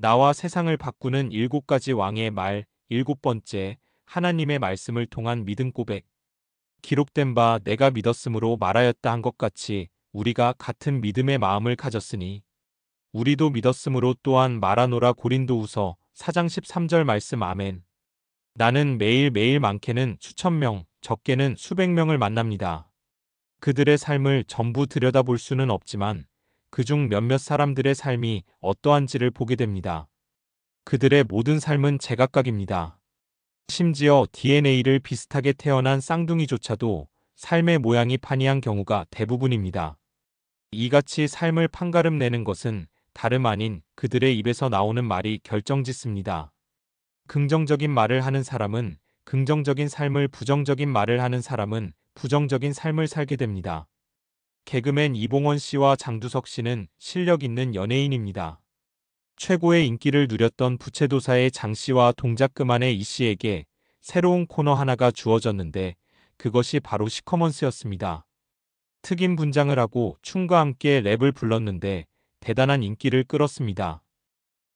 나와 세상을 바꾸는 7가지 왕의 말, 7번째, 하나님의 말씀을 통한 믿음 고백. 기록된 바 내가 믿었으므로 말하였다 한 것 같이 우리가 같은 믿음의 마음을 가졌으니 우리도 믿었으므로 또한 말하노라. 고린도후서 4장 13절 말씀. 아멘. 나는 매일매일 많게는 수천 명, 적게는 수백 명을 만납니다. 그들의 삶을 전부 들여다볼 수는 없지만 그중 몇몇 사람들의 삶이 어떠한지를 보게 됩니다. 그들의 모든 삶은 제각각입니다. 심지어 DNA를 비슷하게 태어난 쌍둥이조차도 삶의 모양이 판이한 경우가 대부분입니다. 이같이 삶을 판가름 내는 것은 다름 아닌 그들의 입에서 나오는 말이 결정짓습니다. 긍정적인 말을 하는 사람은 긍정적인 삶을, 부정적인 말을 하는 사람은 부정적인 삶을 살게 됩니다. 개그맨 이봉원 씨와 장두석 씨는 실력 있는 연예인입니다. 최고의 인기를 누렸던 부채도사의 장 씨와 동작 그만의 이 씨에게 새로운 코너 하나가 주어졌는데 그것이 바로 시커먼스였습니다. 특임 분장을 하고 춤과 함께 랩을 불렀는데 대단한 인기를 끌었습니다.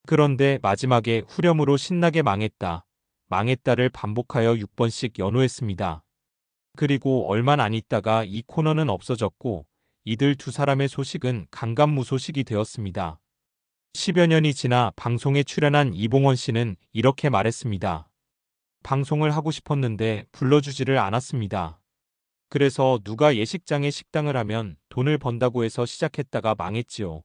그런데 마지막에 후렴으로 신나게 망했다, 망했다를 반복하여 6번씩 연호했습니다. 그리고 얼마 안 있다가 이 코너는 없어졌고 이들 두 사람의 소식은 강간무소식이 되었습니다. 10여 년이 지나 방송에 출연한 이봉원 씨는 이렇게 말했습니다. 방송을 하고 싶었는데 불러주지를 않았습니다. 그래서 누가 예식장에 식당을 하면 돈을 번다고 해서 시작했다가 망했지요.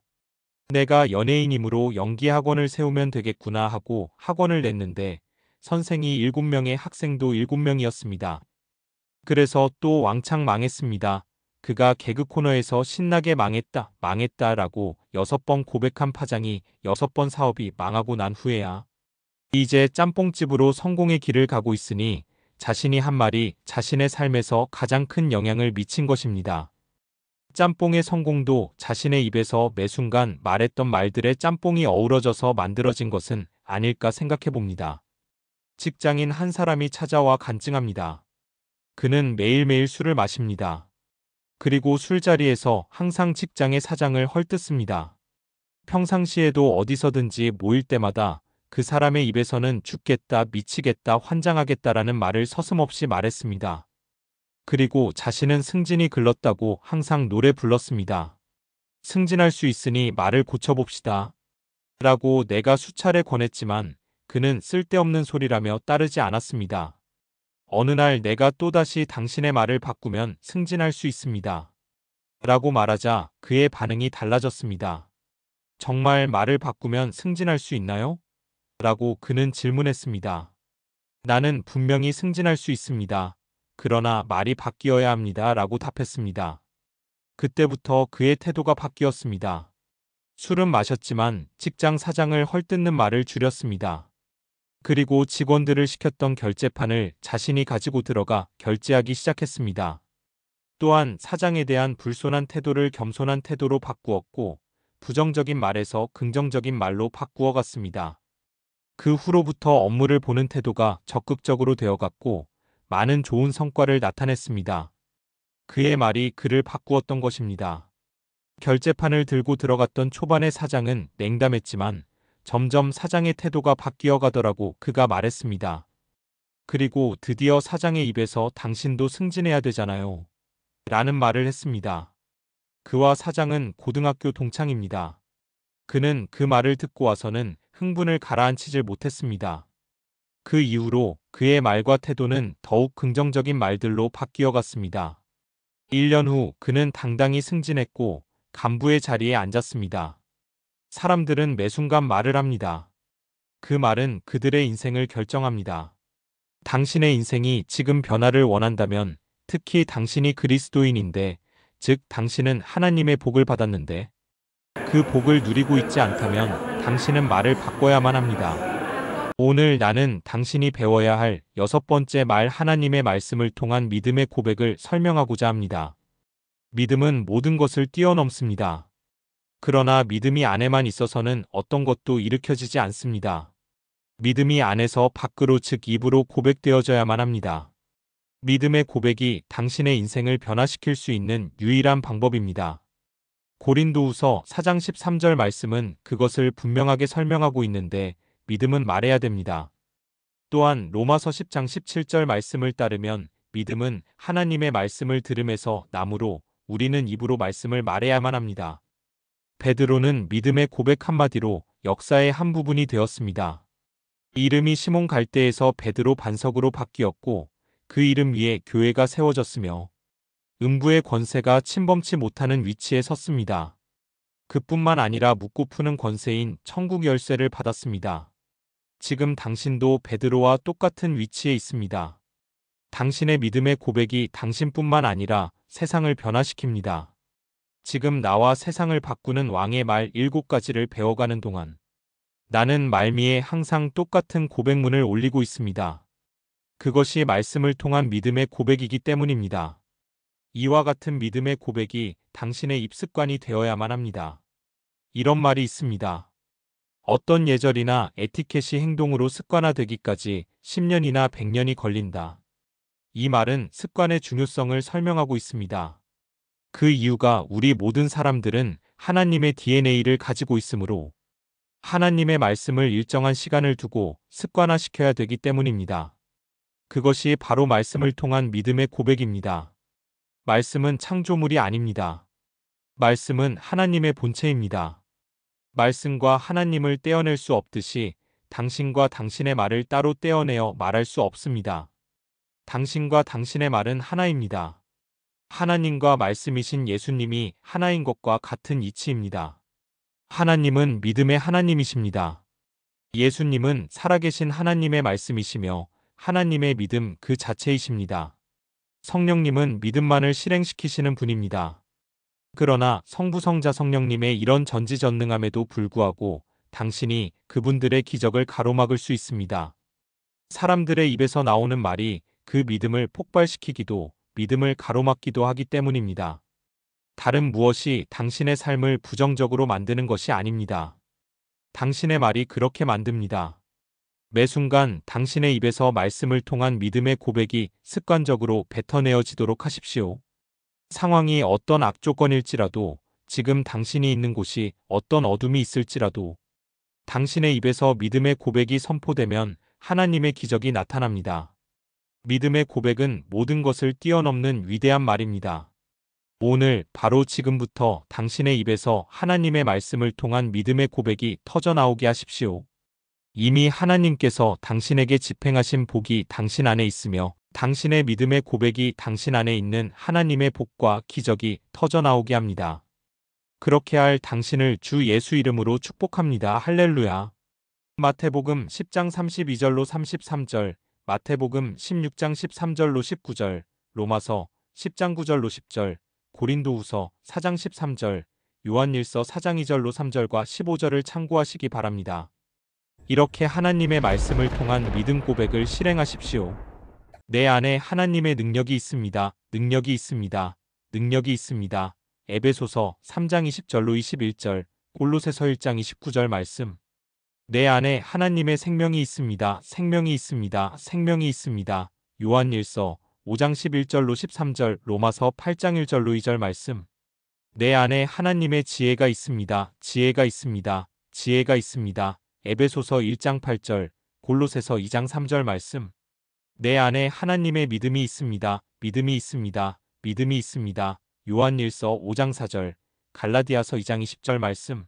내가 연예인이므로 연기학원을 세우면 되겠구나 하고 학원을 냈는데 선생이 7명의 학생도 7명이었습니다. 그래서 또 왕창 망했습니다. 그가 개그 코너에서 신나게 망했다, 망했다라고 6번 고백한 파장이 6번 사업이 망하고 난 후에야 이제 짬뽕집으로 성공의 길을 가고 있으니 자신이 한 말이 자신의 삶에서 가장 큰 영향을 미친 것입니다. 짬뽕의 성공도 자신의 입에서 매 순간 말했던 말들의 짬뽕이 어우러져서 만들어진 것은 아닐까 생각해 봅니다. 직장인 한 사람이 찾아와 간증합니다. 그는 매일매일 술을 마십니다. 그리고 술자리에서 항상 직장의 사장을 헐뜯습니다. 평상시에도 어디서든지 모일 때마다 그 사람의 입에서는 죽겠다, 미치겠다, 환장하겠다라는 말을 서슴없이 말했습니다. 그리고 자신은 승진이 글렀다고 항상 노래 불렀습니다. 승진할 수 있으니 말을 고쳐봅시다. 라고 내가 수차례 권했지만 그는 쓸데없는 소리라며 따르지 않았습니다. 어느 날 내가 또다시 당신의 말을 바꾸면 승진할 수 있습니다. 라고 말하자 그의 반응이 달라졌습니다. 정말 말을 바꾸면 승진할 수 있나요? 라고 그는 질문했습니다. 나는 분명히 승진할 수 있습니다. 그러나 말이 바뀌어야 합니다. 라고 답했습니다. 그때부터 그의 태도가 바뀌었습니다. 술은 마셨지만 직장 사장을 헐뜯는 말을 줄였습니다. 그리고 직원들을 시켰던 결제판을 자신이 가지고 들어가 결제하기 시작했습니다. 또한 사장에 대한 불손한 태도를 겸손한 태도로 바꾸었고 부정적인 말에서 긍정적인 말로 바꾸어 갔습니다. 그 후로부터 업무를 보는 태도가 적극적으로 되어갔고 많은 좋은 성과를 나타냈습니다. 그의 말이 그를 바꾸었던 것입니다. 결제판을 들고 들어갔던 초반의 사장은 냉담했지만 점점 사장의 태도가 바뀌어 가더라고 그가 말했습니다. 그리고 드디어 사장의 입에서 당신도 승진해야 되잖아요. 라는 말을 했습니다. 그와 사장은 고등학교 동창입니다. 그는 그 말을 듣고 와서는 흥분을 가라앉히질 못했습니다. 그 이후로 그의 말과 태도는 더욱 긍정적인 말들로 바뀌어 갔습니다. 1년 후 그는 당당히 승진했고 간부의 자리에 앉았습니다. 사람들은 매 순간 말을 합니다. 그 말은 그들의 인생을 결정합니다. 당신의 인생이 지금 변화를 원한다면 특히 당신이 그리스도인인데 즉 당신은 하나님의 복을 받았는데 그 복을 누리고 있지 않다면 당신은 말을 바꿔야만 합니다. 오늘 나는 당신이 배워야 할 6번째 말 하나님의 말씀을 통한 믿음의 고백을 설명하고자 합니다. 믿음은 모든 것을 뛰어넘습니다. 그러나 믿음이 안에만 있어서는 어떤 것도 일으켜지지 않습니다. 믿음이 안에서 밖으로 즉 입으로 고백되어져야만 합니다. 믿음의 고백이 당신의 인생을 변화시킬 수 있는 유일한 방법입니다. 고린도후서 4장 13절 말씀은 그것을 분명하게 설명하고 있는데 믿음은 말해야 됩니다. 또한 로마서 10장 17절 말씀을 따르면 믿음은 하나님의 말씀을 들음에서 나므로 우리는 입으로 말씀을 말해야만 합니다. 베드로는 믿음의 고백 한마디로 역사의 한 부분이 되었습니다. 이름이 시몬 갈대에서 베드로 반석으로 바뀌었고 그 이름 위에 교회가 세워졌으며 음부의 권세가 침범치 못하는 위치에 섰습니다. 그뿐만 아니라 묻고 푸는 권세인 천국 열쇠를 받았습니다. 지금 당신도 베드로와 똑같은 위치에 있습니다. 당신의 믿음의 고백이 당신뿐만 아니라 세상을 변화시킵니다. 지금 나와 세상을 바꾸는 왕의 말 7가지를 배워가는 동안 나는 말미에 항상 똑같은 고백문을 올리고 있습니다. 그것이 말씀을 통한 믿음의 고백이기 때문입니다. 이와 같은 믿음의 고백이 당신의 입습관이 되어야만 합니다. 이런 말이 있습니다. 어떤 예절이나 에티켓이 행동으로 습관화되기까지 10년이나 100년이 걸린다. 이 말은 습관의 중요성을 설명하고 있습니다. 그 이유가 우리 모든 사람들은 하나님의 DNA를 가지고 있으므로 하나님의 말씀을 일정한 시간을 두고 습관화시켜야 되기 때문입니다. 그것이 바로 말씀을 통한 믿음의 고백입니다. 말씀은 창조물이 아닙니다. 말씀은 하나님의 본체입니다. 말씀과 하나님을 떼어낼 수 없듯이 당신과 당신의 말을 따로 떼어내어 말할 수 없습니다. 당신과 당신의 말은 하나입니다. 하나님과 말씀이신 예수님이 하나인 것과 같은 이치입니다. 하나님은 믿음의 하나님이십니다. 예수님은 살아계신 하나님의 말씀이시며 하나님의 믿음 그 자체이십니다. 성령님은 믿음만을 실행시키시는 분입니다. 그러나 성부 성자 성령님의 이런 전지전능함에도 불구하고 당신이 그분들의 기적을 가로막을 수 있습니다. 사람들의 입에서 나오는 말이 그 믿음을 폭발시키기도 믿음을 가로막기도 하기 때문입니다. 다른 무엇이 당신의 삶을 부정적으로 만드는 것이 아닙니다. 당신의 말이 그렇게 만듭니다. 매 순간 당신의 입에서 말씀을 통한 믿음의 고백이 습관적으로 뱉어내어지도록 하십시오. 상황이 어떤 악조건일지라도, 지금 당신이 있는 곳이 어떤 어둠이 있을지라도 당신의 입에서 믿음의 고백이 선포되면 하나님의 기적이 나타납니다. 믿음의 고백은 모든 것을 뛰어넘는 위대한 말입니다. 오늘 바로 지금부터 당신의 입에서 하나님의 말씀을 통한 믿음의 고백이 터져나오게 하십시오. 이미 하나님께서 당신에게 집행하신 복이 당신 안에 있으며 당신의 믿음의 고백이 당신 안에 있는 하나님의 복과 기적이 터져나오게 합니다. 그렇게 할 당신을 주 예수 이름으로 축복합니다. 할렐루야. 마태복음 10장 32절로 33절, 마태복음 16장 13절로 19절, 로마서 10장 9절로 10절, 고린도후서 4장 13절, 요한일서 4장 2절로 3절과 15절을 참고하시기 바랍니다. 이렇게 하나님의 말씀을 통한 믿음 고백을 실행하십시오. 내 안에 하나님의 능력이 있습니다. 능력이 있습니다. 능력이 있습니다. 에베소서 3장 20절로 21절, 골로새서 1장 29절 말씀. 내 안에 하나님의 생명이 있습니다. 생명이 있습니다. 생명이 있습니다. 요한일서 5장 11절로 13절, 로마서 8장 1절로 2절 말씀. 내 안에 하나님의 지혜가 있습니다. 지혜가 있습니다. 지혜가 있습니다. 에베소서 1장 8절, 골로새서 2장 3절 말씀. 내 안에 하나님의 믿음이 있습니다. 믿음이 있습니다. 믿음이 있습니다. 요한일서 5장 4절, 갈라디아서 2장 20절 말씀.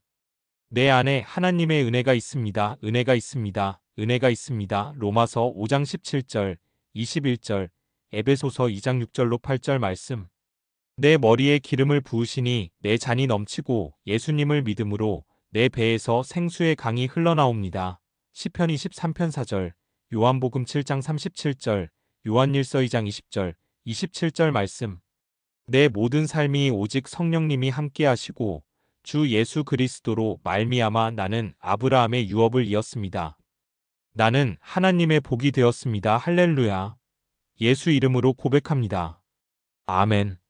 내 안에 하나님의 은혜가 있습니다. 은혜가 있습니다. 은혜가 있습니다. 로마서 5장 17절, 21절, 에베소서 2장 6절로 8절 말씀. 내 머리에 기름을 부으시니 내 잔이 넘치고 예수님을 믿음으로 내 배에서 생수의 강이 흘러나옵니다. 시편 23편 4절, 요한복음 7장 37절, 요한일서 2장 20절, 27절 말씀. 내 모든 삶이 오직 성령님이 함께 하시고 주 예수 그리스도로 말미암아 나는 아브라함의 유업을 이었습니다. 나는 하나님의 복이 되었습니다. 할렐루야. 예수 이름으로 고백합니다. 아멘.